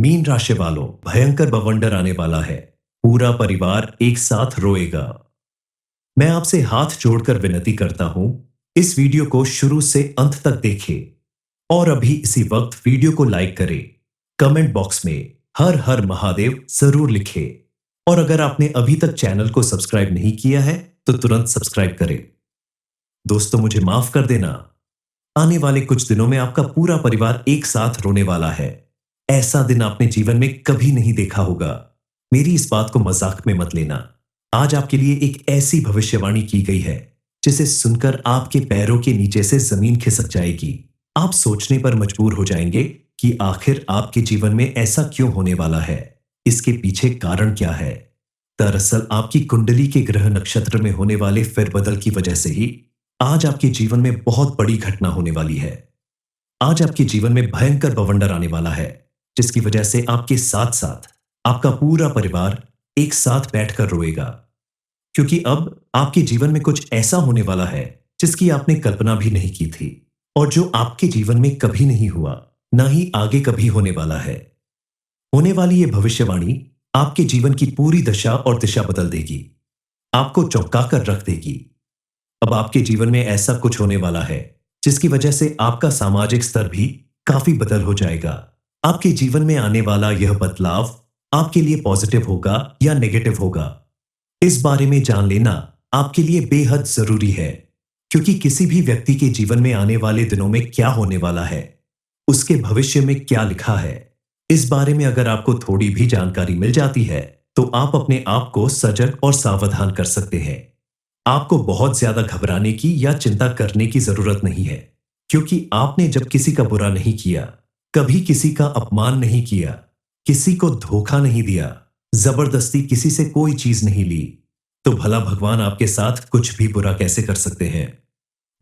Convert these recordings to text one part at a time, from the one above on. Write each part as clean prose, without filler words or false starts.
Mean राशि वालों, भयंकर बवंडर आने वाला है। पूरा परिवार एक साथ रोएगा। मैं आपसे हाथ जोड़कर विनती करता हूं, इस वीडियो को शुरू से अंत तक देखें और अभी इसी वक्त वीडियो को लाइक करें। कमेंट बॉक्स में हर हर महादेव जरूर लिखें और अगर आपने अभी तक चैनल को सब्सक्राइब नहीं किया है तो तुरंत सब्सक्राइब करें। दोस्तों, मुझे माफ कर देना, आने वाले कुछ दिनों में आपका पूरा परिवार एक साथ रोने वाला है। ऐसा दिन आपने जीवन में कभी नहीं देखा होगा। मेरी इस बात को मजाक में मत लेना। आज आपके लिए एक ऐसी भविष्यवाणी की गई है जिसे सुनकर आपके पैरों के नीचे से जमीन खिसक जाएगी। आप सोचने पर मजबूर हो जाएंगे कि आखिर आपके जीवन में ऐसा क्यों होने वाला है, इसके पीछे कारण क्या है। दरअसल आपकी कुंडली के ग्रह नक्षत्र में होने वाले फेरबदल की वजह से ही आज आपके जीवन में बहुत बड़ी घटना होने वाली है। आज आपके जीवन में भयंकर बवंडर आने वाला है, जिसकी वजह से आपके साथ साथ आपका पूरा परिवार एक साथ बैठकर रोएगा। क्योंकि अब आपके जीवन में कुछ ऐसा होने वाला है जिसकी आपने कल्पना भी नहीं की थी और जो आपके जीवन में कभी नहीं हुआ, ना ही आगे कभी होने वाला है। होने वाली यह भविष्यवाणी आपके जीवन की पूरी दशा और दिशा बदल देगी, आपको चौंका कर रख देगी। अब आपके जीवन में ऐसा कुछ होने वाला है जिसकी वजह से आपका सामाजिक स्तर भी काफी बदल हो जाएगा। आपके जीवन में आने वाला यह बदलाव आपके लिए पॉजिटिव होगा या नेगेटिव होगा, इस बारे में जान लेना आपके लिए बेहद जरूरी है। क्योंकि किसी भी व्यक्ति के जीवन में आने वाले दिनों में क्या होने वाला है, उसके भविष्य में क्या लिखा है, इस बारे में अगर आपको थोड़ी भी जानकारी मिल जाती है तो आप अपने आप को सजग और सावधान कर सकते हैं। आपको बहुत ज्यादा घबराने की या चिंता करने की जरूरत नहीं है, क्योंकि आपने जब किसी का बुरा नहीं किया, कभी किसी का अपमान नहीं किया, किसी को धोखा नहीं दिया, जबरदस्ती किसी से कोई चीज नहीं ली, तो भला भगवान आपके साथ कुछ भी बुरा कैसे कर सकते हैं।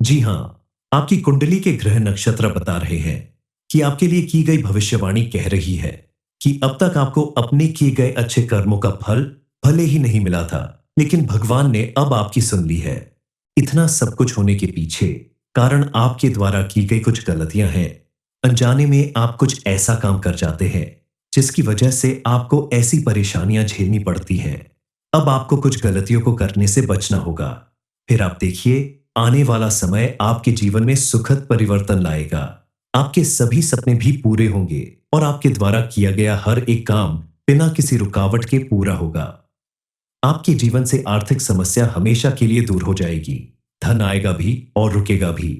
जी हां, आपकी कुंडली के ग्रह नक्षत्र बता रहे हैं कि आपके लिए की गई भविष्यवाणी कह रही है कि अब तक आपको अपने किए गए अच्छे कर्मों का फल भले ही नहीं मिला था, लेकिन भगवान ने अब आपकी सुन ली है। इतना सब कुछ होने के पीछे कारण आपके द्वारा की गई कुछ गलतियां हैं। अनजाने में आप कुछ ऐसा काम कर जाते हैं जिसकी वजह से आपको ऐसी परेशानियां झेलनी पड़ती हैं। अब आपको कुछ गलतियों को करने से बचना होगा। फिर आप देखिए, आने वाला समय आपके जीवन में सुखद परिवर्तन लाएगा। आपके सभी सपने भी पूरे होंगे और आपके द्वारा किया गया हर एक काम बिना किसी रुकावट के पूरा होगा। आपके जीवन से आर्थिक समस्या हमेशा के लिए दूर हो जाएगी। धन आएगा भी और रुकेगा भी।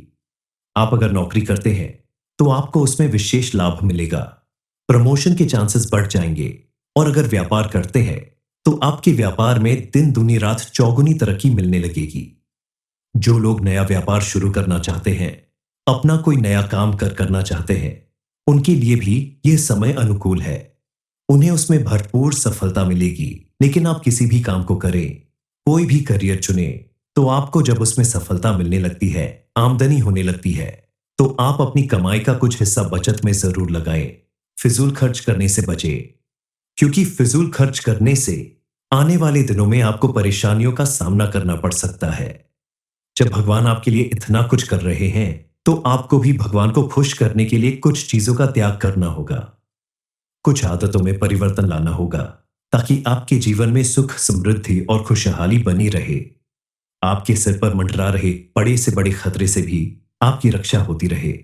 आप अगर नौकरी करते हैं तो आपको उसमें विशेष लाभ मिलेगा। प्रमोशन के चांसेस बढ़ जाएंगे और अगर व्यापार करते हैं तो आपके व्यापार में दिन दूनी रात चौगुनी तरक्की मिलने लगेगी। जो लोग नया व्यापार शुरू करना चाहते हैं, अपना कोई नया काम करना चाहते हैं, उनके लिए भी यह समय अनुकूल है। उन्हें उसमें भरपूर सफलता मिलेगी। लेकिन आप किसी भी काम को करें, कोई भी करियर चुने, तो आपको जब उसमें सफलता मिलने लगती है, आमदनी होने लगती है, तो आप अपनी कमाई का कुछ हिस्सा बचत में जरूर लगाएं। फिजूल खर्च करने से बचें, क्योंकि फिजूल खर्च करने से आने वाले दिनों में आपको परेशानियों का सामना करना पड़ सकता है। जब भगवान आपके लिए इतना कुछ कर रहे हैं तो आपको भी भगवान को खुश करने के लिए कुछ चीजों का त्याग करना होगा। कुछ आदतों में परिवर्तन लाना होगा ताकि आपके जीवन में सुख, समृद्धि और खुशहाली बनी रहे। आपके सिर पर मंडरा रहे बड़े से बड़े खतरे से भी आपकी रक्षा होती रहे।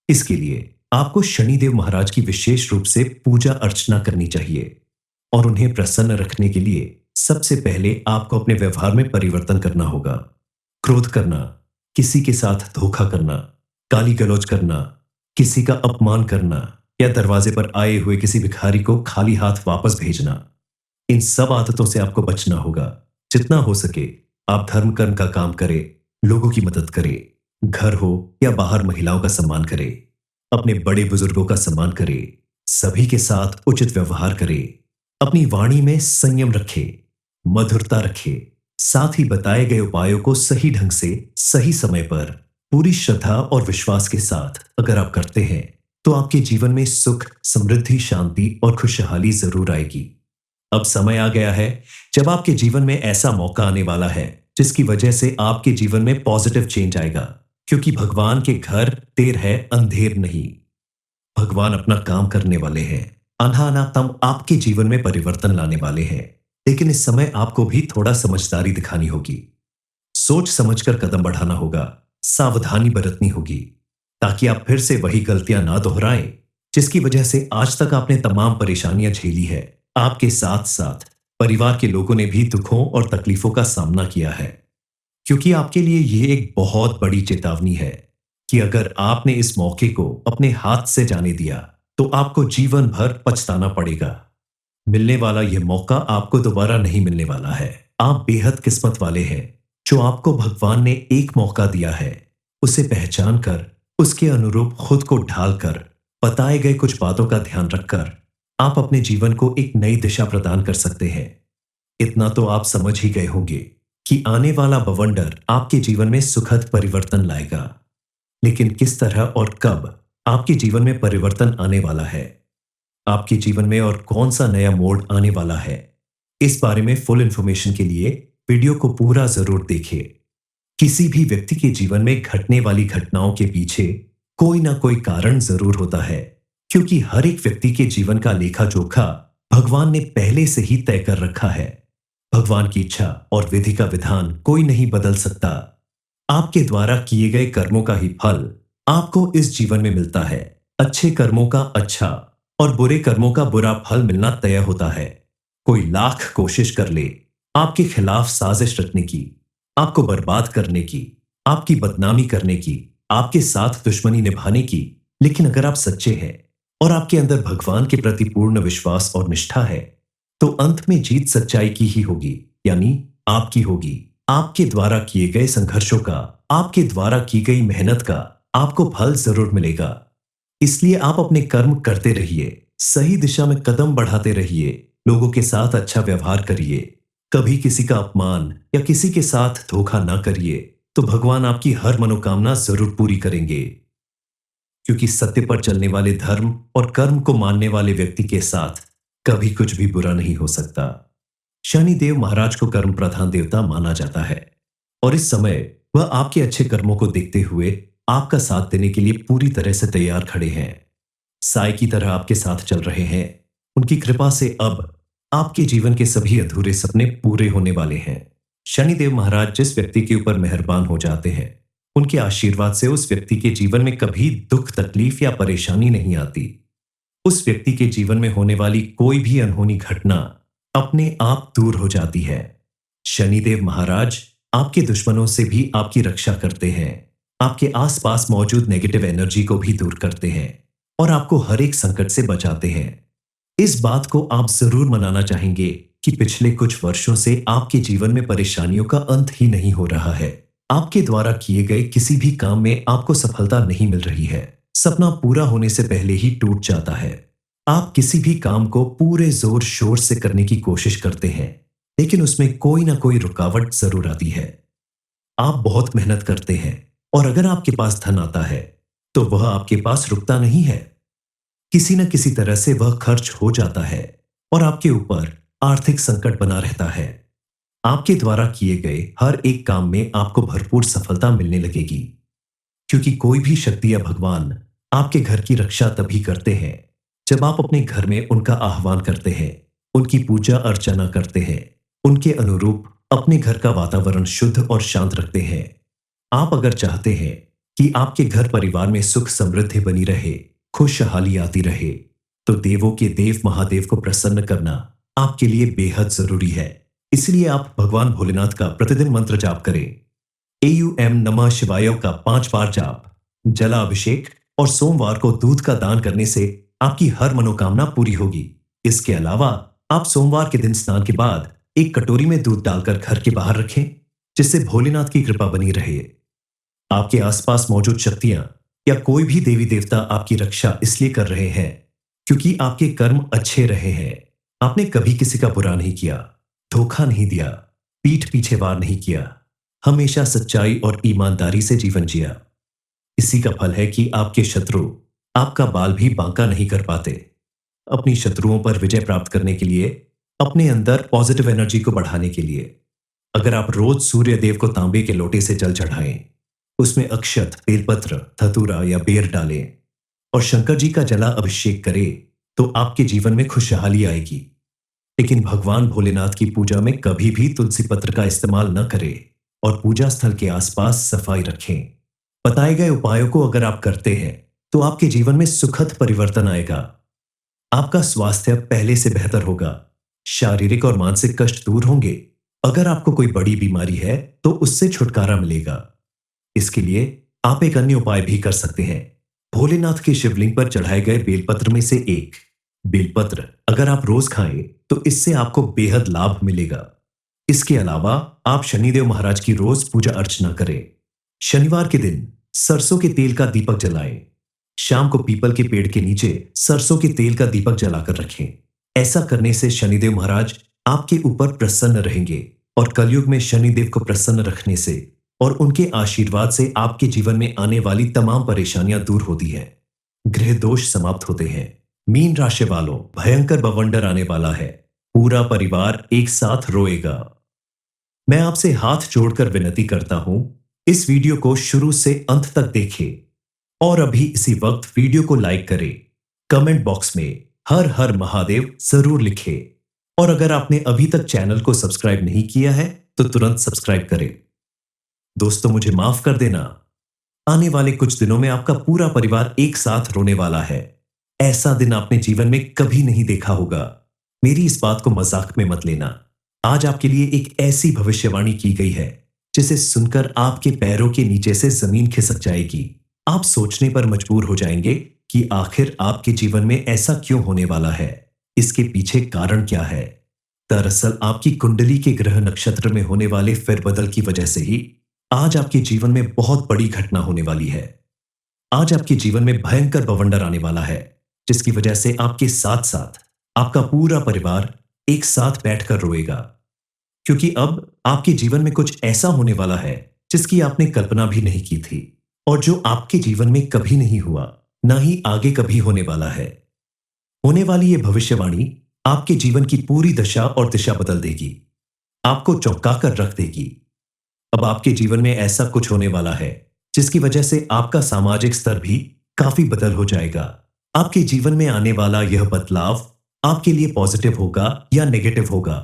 इसके लिए आपको शनिदेव महाराज की विशेष रूप से पूजा अर्चना करनी चाहिए और उन्हें प्रसन्न रखने के लिए सबसे पहले आपको अपने व्यवहार में परिवर्तन करना होगा। क्रोध करना, किसी के साथ धोखा करना, गाली गलौज करना, किसी का अपमान करना या दरवाजे पर आए हुए किसी भिखारी को खाली हाथ वापस भेजना, इन सब आदतों से आपको बचना होगा। जितना हो सके आप धर्म कर्म का काम करें, लोगों की मदद करें, घर हो या बाहर महिलाओं का सम्मान करें, अपने बड़े बुजुर्गों का सम्मान करें, सभी के साथ उचित व्यवहार करें, अपनी वाणी में संयम रखें, मधुरता रखें। साथ ही बताए गए उपायों को सही ढंग से, सही समय पर, पूरी श्रद्धा और विश्वास के साथ अगर आप करते हैं तो आपके जीवन में सुख, समृद्धि, शांति और खुशहाली जरूर आएगी। अब समय आ गया है जब आपके जीवन में ऐसा मौका आने वाला है जिसकी वजह से आपके जीवन में पॉजिटिव चेंज आएगा, क्योंकि भगवान के घर देर है अंधेर नहीं। भगवान अपना काम करने वाले हैं अनाहनातम आपके जीवन में परिवर्तन लाने वाले हैं, लेकिन इस समय आपको भी थोड़ा समझदारी दिखानी होगी। सोच समझकर कदम बढ़ाना होगा, सावधानी बरतनी होगी, ताकि आप फिर से वही गलतियां ना दोहराएं, जिसकी वजह से आज तक आपने तमाम परेशानियां झेली है। आपके साथ साथ परिवार के लोगों ने भी दुखों और तकलीफों का सामना किया है, क्योंकि आपके लिए यह एक बहुत बड़ी चेतावनी है कि अगर आपने इस मौके को अपने हाथ से जाने दिया, तो आपको जीवन भर पछताना पड़ेगा। मिलने वाला यह मौका आपको दोबारा नहीं मिलने वाला है। आप बेहद किस्मत वाले हैं, जो आपको भगवान ने एक मौका दिया है। उसे पहचान कर, उसके अनुरूप खुद को ढालकर, बताए गए कुछ बातों का ध्यान रखकर आप अपने जीवन को एक नई दिशा प्रदान कर सकते हैं। इतना तो आप समझ ही गए होंगे कि आने वाला बवंडर आपके जीवन में सुखद परिवर्तन लाएगा। लेकिन किस तरह और कब आपके जीवन में परिवर्तन आने वाला है, आपके जीवन में और कौन सा नया मोड़ आने वाला है, इस बारे में फुल इंफॉर्मेशन के लिए वीडियो को पूरा जरूर देखिए। किसी भी व्यक्ति के जीवन में घटने वाली घटनाओं के पीछे कोई ना कोई कारण जरूर होता है, क्योंकि हर एक व्यक्ति के जीवन का लेखा जोखा भगवान ने पहले से ही तय कर रखा है। भगवान की इच्छा और विधि का विधान कोई नहीं बदल सकता। आपके द्वारा किए गए कर्मों का ही फल आपको इस जीवन में मिलता है। अच्छे कर्मों का अच्छा और बुरे कर्मों का बुरा फल मिलना तय होता है। कोई लाख कोशिश कर ले आपके खिलाफ साजिश रचने की, आपको बर्बाद करने की, आपकी बदनामी करने की, आपके साथ दुश्मनी निभाने की, लेकिन अगर आप सच्चे हैं और आपके अंदर भगवान के प्रति पूर्ण विश्वास और निष्ठा है, तो अंत में जीत सच्चाई की ही होगी, यानी आपकी होगी। आपके द्वारा किए गए संघर्षों का, आपके द्वारा की गई मेहनत का आपको फल जरूर मिलेगा। इसलिए आप अपने कर्म करते रहिए, सही दिशा में कदम बढ़ाते रहिए, लोगों के साथ अच्छा व्यवहार करिए, कभी किसी का अपमान या किसी के साथ धोखा ना करिए, तो भगवान आपकी हर मनोकामना जरूर पूरी करेंगे। क्योंकि सत्य पर चलने वाले धर्म और कर्म को मानने वाले व्यक्ति के साथ कभी कुछ भी बुरा नहीं हो सकता। शनिदेव महाराज को कर्म प्रधान देवता माना जाता है, और इस समय वह आपके अच्छे कर्मों को देखते हुए आपका साथ देने के लिए पूरी तरह से तैयार खड़े हैं। साई की तरह आपके साथ चल रहे हैं। उनकी कृपा से अब आपके जीवन के सभी अधूरे सपने पूरे होने वाले हैं। शनिदेव महाराज जिस व्यक्ति के ऊपर मेहरबान हो जाते हैं, उनके आशीर्वाद से उस व्यक्ति के जीवन में कभी दुख, तकलीफ या परेशानी नहीं आती। उस व्यक्ति के जीवन में होने वाली कोई भी अनहोनी घटना अपने आप दूर हो जाती है। शनिदेव महाराज आपके दुश्मनों से भी आपकी रक्षा करते हैं, आपके आसपास मौजूद नेगेटिव एनर्जी को भी दूर करते हैं और आपको हर एक संकट से बचाते हैं। इस बात को आप जरूर मनाना चाहेंगे कि पिछले कुछ वर्षों से आपके जीवन में परेशानियों का अंत ही नहीं हो रहा है। आपके द्वारा किए गए किसी भी काम में आपको सफलता नहीं मिल रही है। सपना पूरा होने से पहले ही टूट जाता है। आप किसी भी काम को पूरे जोर शोर से करने की कोशिश करते हैं, लेकिन उसमें कोई ना कोई रुकावट जरूर आती है। आप बहुत मेहनत करते हैं, और अगर आपके पास धन आता है, तो वह आपके पास रुकता नहीं है। किसी न किसी तरह से वह खर्च हो जाता है और आपके ऊपर आर्थिक संकट बना रहता है। आपके द्वारा किए गए हर एक काम में आपको भरपूर सफलता मिलने लगेगी, क्योंकि कोई भी शक्ति या भगवान आपके घर की रक्षा तभी करते हैं जब आप अपने घर में उनका आह्वान करते हैं, उनकी पूजा अर्चना करते हैं, उनके अनुरूप अपने घर का वातावरण शुद्ध और शांत रखते हैं। आप अगर चाहते हैं कि आपके घर परिवार में सुख समृद्धि बनी रहे, खुशहाली आती रहे, तो देवों के देव महादेव को प्रसन्न करना आपके लिए बेहद जरूरी है। इसलिए आप भगवान भोलेनाथ का प्रतिदिन मंत्र जाप करें। एयूएम नमः शिवाय का 5 बार जाप, जलाभिषेक और सोमवार को दूध का दान करने से आपकी हर मनोकामना पूरी होगी। इसके अलावा आप सोमवार के दिन स्नान के बाद एक कटोरी में दूध डालकर घर के बाहर रखें, जिससे भोलेनाथ की कृपा बनी रहे। आपके आसपास मौजूद शक्तियां या कोई भी देवी देवता आपकी रक्षा इसलिए कर रहे हैं क्योंकि आपके कर्म अच्छे रहे हैं। आपने कभी किसी का बुरा नहीं किया, धोखा नहीं दिया, पीठ पीछे वार नहीं किया, हमेशा सच्चाई और ईमानदारी से जीवन जिया। इसी का फल है कि आपके शत्रु आपका बाल भी बांका नहीं कर पाते। अपनी शत्रुओं पर विजय प्राप्त करने के लिए, अपने अंदर पॉजिटिव एनर्जी को बढ़ाने के लिए, अगर आप रोज सूर्य देव को तांबे के लोटे से जल चढ़ाएं, उसमें अक्षत, बेलपत्र, धतूरा या बेर डालें और शंकर जी का जला अभिषेक करें, तो आपके जीवन में खुशहाली आएगी। लेकिन भगवान भोलेनाथ की पूजा में कभी भी तुलसी पत्र का इस्तेमाल न करें और पूजा स्थल के आसपास सफाई रखें। बताए गए उपायों को अगर आप करते हैं तो आपके जीवन में सुखद परिवर्तन आएगा। आपका स्वास्थ्य पहले से बेहतर होगा, शारीरिक और मानसिक कष्ट दूर होंगे। अगर आपको कोई बड़ी बीमारी है तो उससे छुटकारा मिलेगा। इसके लिए आप एक अन्य उपाय भी कर सकते हैं। भोलेनाथ के शिवलिंग पर चढ़ाए गए बेलपत्र में से एक बेलपत्र अगर आप रोज खाएं तो इससे आपको बेहद लाभ मिलेगा। इसके अलावा आप शनिदेव महाराज की रोज पूजा अर्चना करें। शनिवार के दिन सरसों के तेल का दीपक जलाएं। शाम को पीपल के पेड़ के नीचे सरसों के तेल का दीपक जलाकर रखें। ऐसा करने से शनिदेव महाराज आपके ऊपर प्रसन्न रहेंगे और कलयुग में शनिदेव को प्रसन्न रखने से और उनके आशीर्वाद से आपके जीवन में आने वाली तमाम परेशानियां दूर होती हैं। ग्रह दोष समाप्त होते हैं। मीन राशि वालों, भयंकर बवंडर आने वाला है। पूरा परिवार एक साथ रोएगा। मैं आपसे हाथ जोड़कर विनती करता हूं, इस वीडियो को शुरू से अंत तक देखें और अभी इसी वक्त वीडियो को लाइक करें। कमेंट बॉक्स में हर हर महादेव जरूर लिखें और अगर आपने अभी तक चैनल को सब्सक्राइब नहीं किया है तो तुरंत सब्सक्राइब करें। दोस्तों, मुझे माफ कर देना, आने वाले कुछ दिनों में आपका पूरा परिवार एक साथ रोने वाला है। ऐसा दिन आपने जीवन में कभी नहीं देखा होगा। मेरी इस बात को मजाक में मत लेना। आज आपके लिए एक ऐसी भविष्यवाणी की गई है जिसे सुनकर आपके पैरों के नीचे से जमीन खिसक जाएगी। आप सोचने पर मजबूर हो जाएंगे कि आखिर आपके जीवन में ऐसा क्यों होने वाला है, इसके पीछे कारण क्या है। दरअसल आपकी कुंडली के ग्रह नक्षत्र में होने वाले फेरबदल की वजह से ही आज आपके जीवन में बहुत बड़ी घटना होने वाली है। आज आपके जीवन में भयंकर बवंडर आने वाला है, जिसकी वजह से आपके साथ साथ आपका पूरा परिवार एक साथ बैठकर रोएगा। क्योंकि अब आपके जीवन में कुछ ऐसा होने वाला है जिसकी आपने कल्पना भी नहीं की थी और जो आपके जीवन में कभी नहीं हुआ, ना ही आगे कभी होने वाला है। होने वाली यह भविष्यवाणी आपके जीवन की पूरी दशा और दिशा बदल देगी, आपको चौंका कर रख देगी। अब आपके जीवन में ऐसा कुछ होने वाला है जिसकी वजह से आपका सामाजिक स्तर भी काफी बदल हो जाएगा। आपके जीवन में आने वाला यह बदलाव आपके लिए पॉजिटिव होगा या नेगेटिव होगा,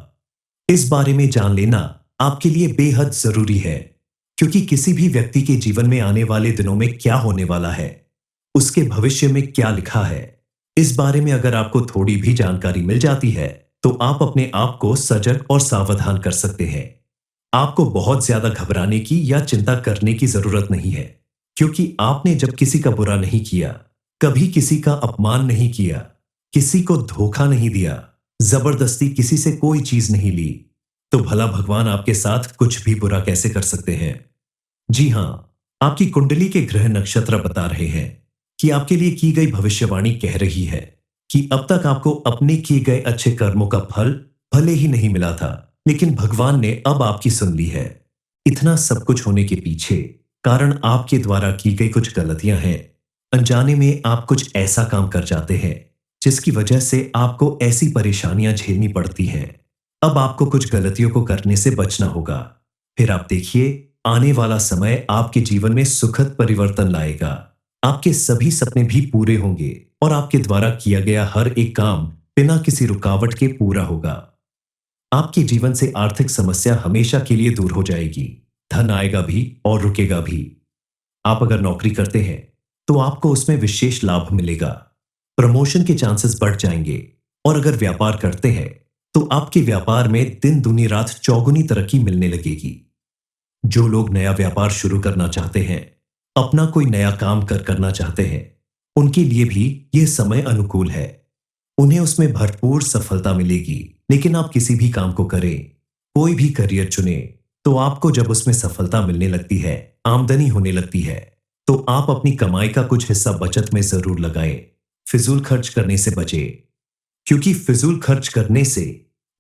इस बारे में जान लेना आपके लिए बेहद जरूरी है। क्योंकि किसी भी व्यक्ति के जीवन में आने वाले दिनों में क्या होने वाला है, उसके भविष्य में क्या लिखा है, इस बारे में अगर आपको थोड़ी भी जानकारी मिल जाती है तो आप अपने आप को सजग और सावधान कर सकते हैं। आपको बहुत ज्यादा घबराने की या चिंता करने की जरूरत नहीं है, क्योंकि आपने जब किसी का बुरा नहीं किया, कभी किसी का अपमान नहीं किया, किसी को धोखा नहीं दिया, जबरदस्ती किसी से कोई चीज नहीं ली, तो भला भगवान आपके साथ कुछ भी बुरा कैसे कर सकते हैं। जी हां, आपकी कुंडली के ग्रह नक्षत्र बता रहे हैं कि आपके लिए की गई भविष्यवाणी कह रही है कि अब तक आपको अपने किए गए अच्छे कर्मों का फल भले ही नहीं मिला था, लेकिन भगवान ने अब आपकी सुन ली है। इतना सब कुछ होने के पीछे कारण आपके द्वारा की गई कुछ गलतियां हैं। अनजाने में आप कुछ ऐसा काम कर जाते हैं जिसकी वजह से आपको ऐसी परेशानियां झेलनी पड़ती हैं। अब आपको कुछ गलतियों को करने से बचना होगा। फिर आप देखिए, आने वाला समय आपके जीवन में सुखद परिवर्तन लाएगा। आपके सभी सपने भी पूरे होंगे और आपके द्वारा किया गया हर एक काम बिना किसी रुकावट के पूरा होगा। आपके जीवन से आर्थिक समस्या हमेशा के लिए दूर हो जाएगी। धन आएगा भी और रुकेगा भी। आप अगर नौकरी करते हैं तो आपको उसमें विशेष लाभ मिलेगा। प्रमोशन के चांसेस बढ़ जाएंगे और अगर व्यापार करते हैं तो आपके व्यापार में दिन दूनी रात चौगुनी तरक्की मिलने लगेगी। जो लोग नया व्यापार शुरू करना चाहते हैं, अपना कोई नया काम करना चाहते हैं, उनके लिए भी यह समय अनुकूल है। उन्हें उसमें भरपूर सफलता मिलेगी। लेकिन आप किसी भी काम को करें, कोई भी करियर चुने, तो आपको जब उसमें सफलता मिलने लगती है, आमदनी होने लगती है, तो आप अपनी कमाई का कुछ हिस्सा बचत में जरूर लगाएं। फिजूल खर्च करने से बचें, क्योंकि फिजूल खर्च करने से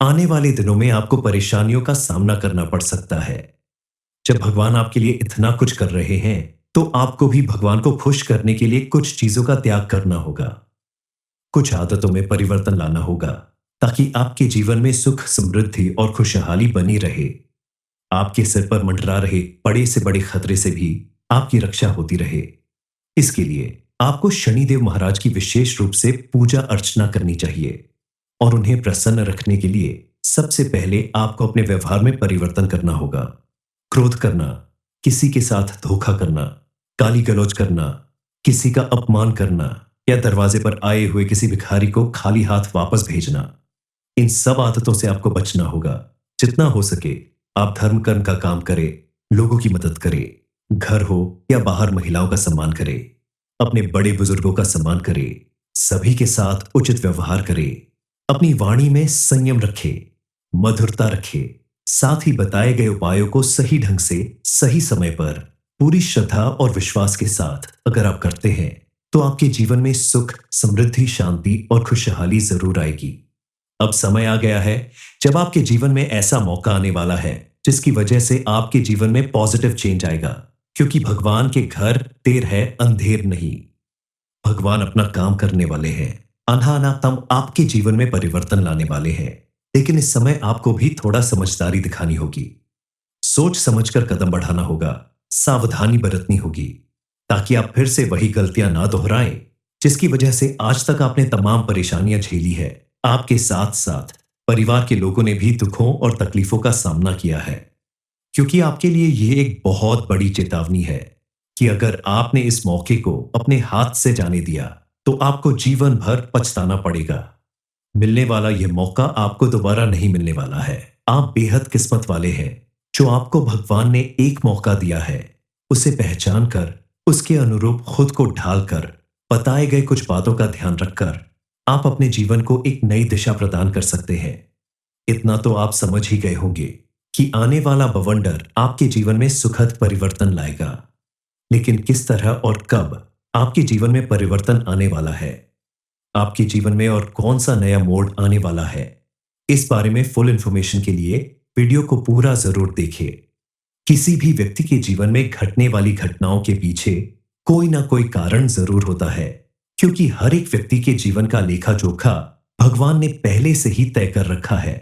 आने वाले दिनों में आपको परेशानियों का सामना करना पड़ सकता है। जब भगवान आपके लिए इतना कुछ कर रहे हैं तो आपको भी भगवान को खुश करने के लिए कुछ चीजों का त्याग करना होगा, कुछ आदतों में परिवर्तन लाना होगा, ताकि आपके जीवन में सुख, समृद्धि और खुशहाली बनी रहे। आपके सिर पर मंडरा रहे बड़े से बड़े खतरे से भी आपकी रक्षा होती रहे। इसके लिए आपको शनिदेव महाराज की विशेष रूप से पूजा अर्चना करनी चाहिए और उन्हें प्रसन्न रखने के लिए सबसे पहले आपको अपने व्यवहार में परिवर्तन करना होगा। क्रोध करना, किसी के साथ धोखा करना, गाली गलौज करना, किसी का अपमान करना या दरवाजे पर आए हुए किसी भिखारी को खाली हाथ वापस भेजना, इन सब आदतों से आपको बचना होगा। जितना हो सके आप धर्म कर्म का काम करें, लोगों की मदद करें, घर हो या बाहर महिलाओं का सम्मान करें, अपने बड़े बुजुर्गों का सम्मान करें, सभी के साथ उचित व्यवहार करें, अपनी वाणी में संयम रखें, मधुरता रखें, साथ ही बताए गए उपायों को सही ढंग से सही समय पर पूरी श्रद्धा और विश्वास के साथ अगर आप करते हैं तो आपके जीवन में सुख, समृद्धि, शांति और खुशहाली जरूर आएगी। अब समय आ गया है जब आपके जीवन में ऐसा मौका आने वाला है जिसकी वजह से आपके जीवन में पॉजिटिव चेंज आएगा, क्योंकि भगवान के घर देर है अंधेर नहीं। भगवान अपना काम करने वाले हैं। अनातम आपके जीवन में परिवर्तन लाने वाले हैं, लेकिन इस समय आपको भी थोड़ा समझदारी दिखानी होगी। सोच समझकर कदम बढ़ाना होगा, सावधानी बरतनी होगी, ताकि आप फिर से वही गलतियां ना दोहराएं जिसकी वजह से आज तक आपने तमाम परेशानियां झेली है। आपके साथ साथ परिवार के लोगों ने भी दुखों और तकलीफों का सामना किया है, क्योंकि आपके लिए यह एक बहुत बड़ी चेतावनी है कि अगर आपने इस मौके को अपने हाथ से जाने दिया तो आपको जीवन भर पछताना पड़ेगा। मिलने वाला यह मौका आपको दोबारा नहीं मिलने वाला है। आप बेहद किस्मत वाले हैं जो आपको भगवान ने एक मौका दिया है। उसे पहचान कर उसके अनुरूप खुद को ढालकर बताए गए कुछ बातों का ध्यान रखकर आप अपने जीवन को एक नई दिशा प्रदान कर सकते हैं। इतना तो आप समझ ही गए होंगे कि आने वाला बवंडर आपके जीवन में सुखद परिवर्तन लाएगा, लेकिन किस तरह और कब आपके जीवन में परिवर्तन आने वाला है, आपके जीवन में और कौन सा नया मोड़ आने वाला है, इस बारे में फुल इंफॉर्मेशन के लिए वीडियो को पूरा जरूर देखिए। किसी भी व्यक्ति के जीवन में घटने वाली घटनाओं के पीछे कोई ना कोई कारण जरूर होता है, क्योंकि हर एक व्यक्ति के जीवन का लेखा जोखा भगवान ने पहले से ही तय कर रखा है।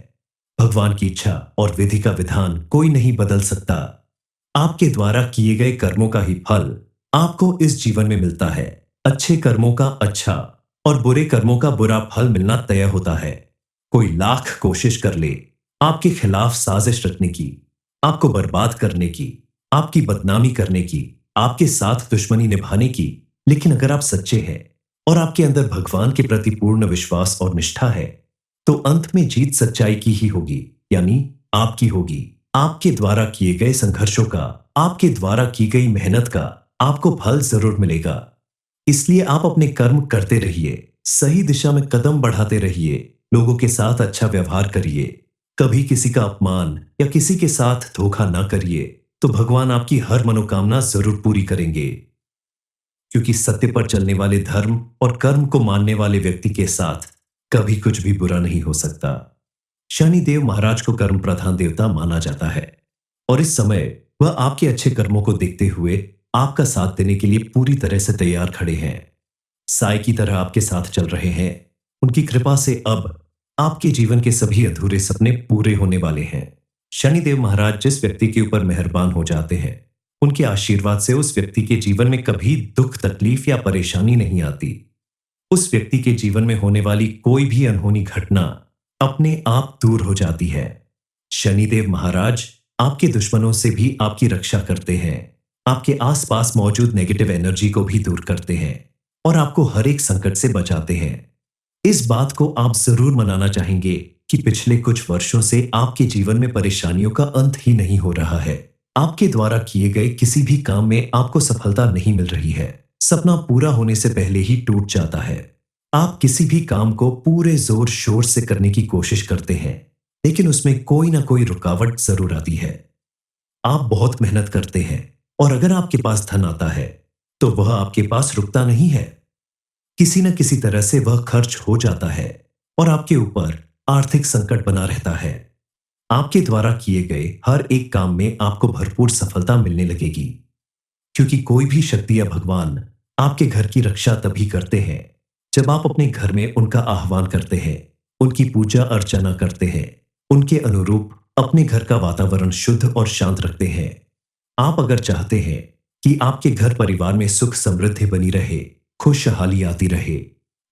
भगवान की इच्छा और विधि का विधान कोई नहीं बदल सकता। आपके द्वारा किए गए कर्मों का ही फल आपको इस जीवन में मिलता है। अच्छे कर्मों का अच्छा और बुरे कर्मों का बुरा फल मिलना तय होता है। कोई लाख कोशिश कर ले आपके खिलाफ साजिश रचने की, आपको बर्बाद करने की, आपकी बदनामी करने की, आपके साथ दुश्मनी निभाने की, लेकिन अगर आप सच्चे हैं और आपके अंदर भगवान के प्रति पूर्ण विश्वास और निष्ठा है तो अंत में जीत सच्चाई की ही होगी, यानी आपकी होगी। आपके द्वारा किए गए संघर्षों का, आपके द्वारा की गई मेहनत का आपको फल जरूर मिलेगा। इसलिए आप अपने कर्म करते रहिए, सही दिशा में कदम बढ़ाते रहिए, लोगों के साथ अच्छा व्यवहार करिए, कभी किसी का अपमान या किसी के साथ धोखा ना करिए, तो भगवान आपकी हर मनोकामना जरूर पूरी करेंगे। क्योंकि सत्य पर चलने वाले धर्म और कर्म को मानने वाले व्यक्ति के साथ कभी कुछ भी बुरा नहीं हो सकता। शनिदेव महाराज को कर्म प्रधान देवता माना जाता है और इस समय वह आपके अच्छे कर्मों को देखते हुए आपका साथ देने के लिए पूरी तरह से तैयार खड़े हैं। साय की तरह आपके साथ चल रहे हैं। उनकी कृपा से अब आपके जीवन के सभी अधूरे सपने पूरे होने वाले हैं। शनिदेव महाराज जिस व्यक्ति के ऊपर मेहरबान हो जाते हैं, उनके आशीर्वाद से उस व्यक्ति के जीवन में कभी दुख, तकलीफ या परेशानी नहीं आती। उस व्यक्ति के जीवन में होने वाली कोई भी अनहोनी घटना अपने आप दूर हो जाती है। शनिदेव महाराज आपके दुश्मनों से भी आपकी रक्षा करते हैं, आपके आसपास मौजूद नेगेटिव एनर्जी को भी दूर करते हैं और आपको हर एक संकट से बचाते हैं। इस बात को आप जरूर मनाना चाहेंगे कि पिछले कुछ वर्षों से आपके जीवन में परेशानियों का अंत ही नहीं हो रहा है। आपके द्वारा किए गए किसी भी काम में आपको सफलता नहीं मिल रही है। सपना पूरा होने से पहले ही टूट जाता है। आप किसी भी काम को पूरे जोर शोर से करने की कोशिश करते हैं, लेकिन उसमें कोई ना कोई रुकावट जरूर आती है। आप बहुत मेहनत करते हैं और अगर आपके पास धन आता है तो वह आपके पास रुकता नहीं है। किसी न किसी तरह से वह खर्च हो जाता है और आपके ऊपर आर्थिक संकट बना रहता है। आपके द्वारा किए गए हर एक काम में आपको भरपूर सफलता मिलने लगेगी, क्योंकि कोई भी शक्ति या भगवान आपके घर की रक्षा तभी करते हैं जब आप अपने घर में उनका आह्वान करते हैं, उनकी पूजा अर्चना करते हैं, उनके अनुरूप अपने घर का वातावरण शुद्ध और शांत रखते हैं। आप अगर चाहते हैं कि आपके घर परिवार में सुख समृद्धि बनी रहे, खुशहाली आती रहे।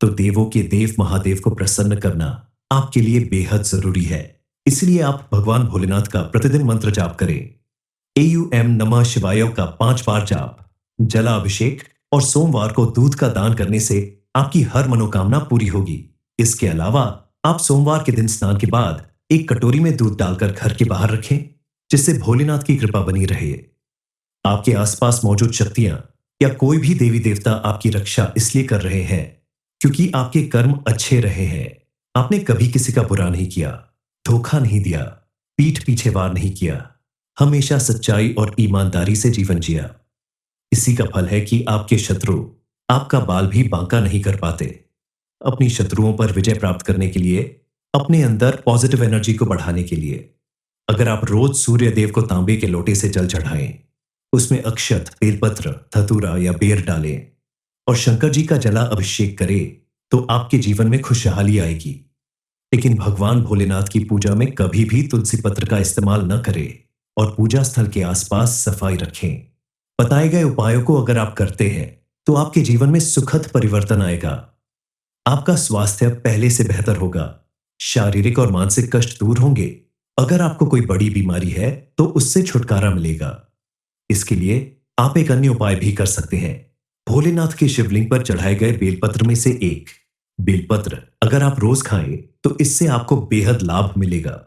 तो देवों के देव महादेव को प्रसन्न करना आपके लिए बेहद जरूरी है। इसलिए आप भगवान भोलेनाथ का प्रतिदिन मंत्र जाप करें। एयूएम नमः शिवाय का 5 बार जाप, जलाभिषेक और सोमवार को दूध का दान करने से आपकी हर मनोकामना पूरी होगी। इसके अलावा आप सोमवार के दिन स्नान के बाद एक कटोरी में दूध डालकर घर के बाहर रखें, जिससे भोलेनाथ की कृपा बनी रहे। आपके आसपास मौजूद शक्तियां या कोई भी देवी देवता आपकी रक्षा इसलिए कर रहे हैं क्योंकि आपके कर्म अच्छे रहे हैं। आपने कभी किसी का बुरा नहीं किया, धोखा नहीं दिया, पीठ पीछे वार नहीं किया, हमेशा सच्चाई और ईमानदारी से जीवन जिया। इसी का फल है कि आपके शत्रु आपका बाल भी बांका नहीं कर पाते। अपनी शत्रुओं पर विजय प्राप्त करने के लिए, अपने अंदर पॉजिटिव एनर्जी को बढ़ाने के लिए, अगर आप रोज सूर्य देव को तांबे के लोटे से जल चढ़ाएं, उसमें अक्षत, बेलपत्र, धतूरा या बेर डालें और शंकर जी का जला अभिषेक करें, तो आपके जीवन में खुशहाली आएगी। लेकिन भगवान भोलेनाथ की पूजा में कभी भी तुलसी पत्र का इस्तेमाल न करें और पूजा स्थल के आसपास सफाई रखें। बताए गए उपायों को अगर आप करते हैं तो आपके जीवन में सुखद परिवर्तन आएगा। आपका स्वास्थ्य पहले से बेहतर होगा, शारीरिक और मानसिक कष्ट दूर होंगे। अगर आपको कोई बड़ी बीमारी है तो उससे छुटकारा मिलेगा। इसके लिए आप एक अन्य उपाय भी कर सकते हैं। भोलेनाथ के शिवलिंग पर चढ़ाए गए बेलपत्र में से एक बेलपत्र अगर आप रोज खाएं तो इससे आपको बेहद लाभ मिलेगा।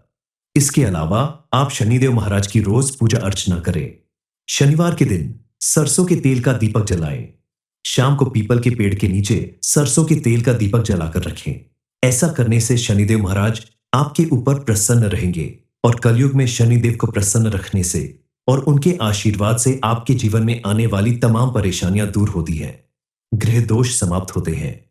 इसके अलावा आप शनिदेव महाराज की रोज पूजा अर्चना करें। शनिवार के दिन सरसों के तेल का दीपक जलाएं। शाम को पीपल के पेड़ के नीचे सरसों के तेल का दीपक जलाकर रखें। ऐसा करने से शनिदेव महाराज आपके ऊपर प्रसन्न रहेंगे और कलयुग में शनिदेव को प्रसन्न रखने से और उनके आशीर्वाद से आपके जीवन में आने वाली तमाम परेशानियां दूर होती हैं, ग्रह दोष समाप्त होते हैं